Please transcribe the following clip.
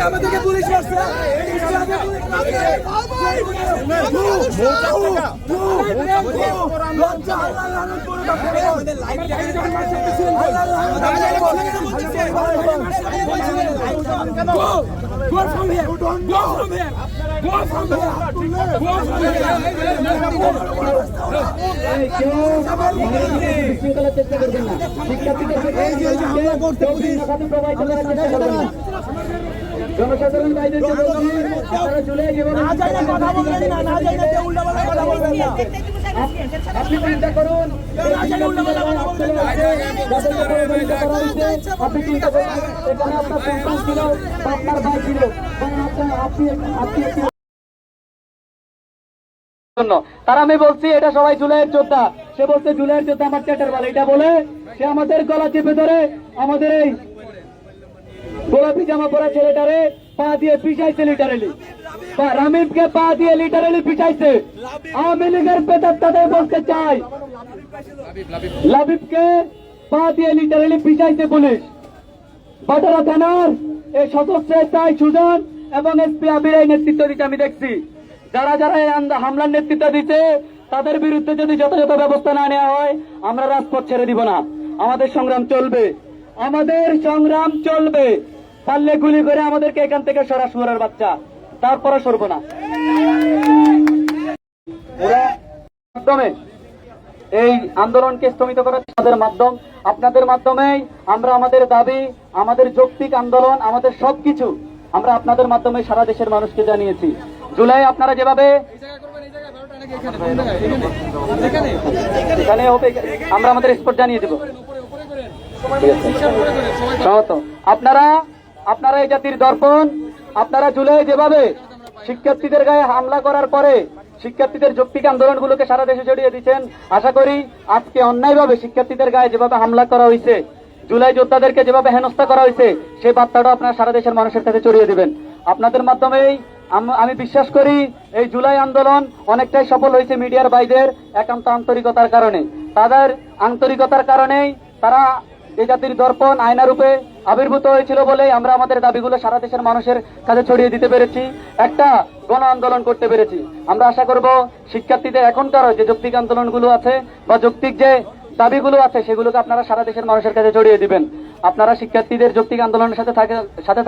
আমাদেরকে পুলিশ মারছে Go from here! Go from here! Go from here! Go from জনসাধারণ বাইরে আপনি চিন্তা করুন, আপনি চিন্তা করুন এখানে আপনার সন্তান ছিল, আপনার ভাই ছিল, তারা আমি বলছি এটা সবাই জুলাইয়ের যোদ্ধা, সে বলছে জুলাইয়ের যোদ্ধা আমার চ্যাটার বলে, এটা বলে সে আমাদের গলা চেপে ধরে আমাদের এই গোলাপি জামা পরা ছেলেটারে পা দিয়ে পিছাইছে লিটারেলি, রামিবকে পা দিয়ে লিটারেলি পিছাইছে। আওয়ামী লীগের পেতাত্তাদের বলতে চাই, লাবিবকে পা দিয়ে লিটারেলি পিছাইছে পুলিশ। বাটারা থানার এই সদস্য তাই সুজন এবং এসপি আবির এই নেতৃত্ব দিতে আমি দেখছি। যারা যারা এই হামলার নেতৃত্ব দিচ্ছে তাদের বিরুদ্ধে যদি যথাযথ ব্যবস্থা না নেওয়া হয় আমরা রাজপথ ছেড়ে দিব না। আমাদের সংগ্রাম চলবে, আমাদের সংগ্রাম চলবে। পারলে গুলি করে আমাদেরকে এখান থেকে সরা শুয়োরের বাচ্চা, তারপরে সরব না। মাধ্যমে এই আন্দোলনকে স্থগিত করার আপনাদের মাধ্যমেই আমরা আমাদের দাবি, আমাদের যৌক্তিক আন্দোলন, আমাদের সবকিছু আমরা আপনাদের মাধ্যমে সারা দেশের মানুষকে জানিয়েছি। জুলাই আপনারা যেভাবে এখানে হবে আমরা আমাদের স্পট জানিয়ে দেব। আপনারা এই জাতির দর্পণ, আপনারা জুলাই যেভাবে শিক্ষার্থীদের গায়ে হামলা করার পরে শিক্ষার্থীদের যৌক্তিক আন্দোলনগুলোকে সারা দেশে ছড়িয়ে দিচ্ছেন। আশা করি আজকে অন্যায়ভাবে শিক্ষার্থীদের গায়ে যেভাবে হামলা করা হয়েছে, জুলাই যোদ্ধাদেরকে যেভাবে হেনস্থা করা হয়েছে, সেই বার্তাটাও আপনারা সারা দেশের মানুষের কাছে ছড়িয়ে দিবেন। আপনাদের মাধ্যমেই আমি বিশ্বাস করি এই জুলাই আন্দোলন অনেকটাই সফল হয়েছে মিডিয়ার ভাইদের একান্ত আন্তরিকতার কারণে। তাদের আন্তরিকতার কারণেই তারা এই জাতির দর্পণ আয়না রূপে আবির্ভূত হয়েছিল বলে আমরা আমাদের দাবিগুলো সারা দেশের মানুষের কাছে ছড়িয়ে দিতে পেরেছি, একটা গণ আন্দোলন করতে পেরেছি। আমরা আশা করব শিক্ষার্থীদের এখনকার যে যৌক্তিক আন্দোলনগুলো আছে বা যৌক্তিক যে দাবিগুলো আছে সেগুলোকে আপনারা সারা দেশের মানুষের কাছে ছড়িয়ে দিবেন। আপনারা শিক্ষার্থীদের যৌক্তিক আন্দোলনের সাথে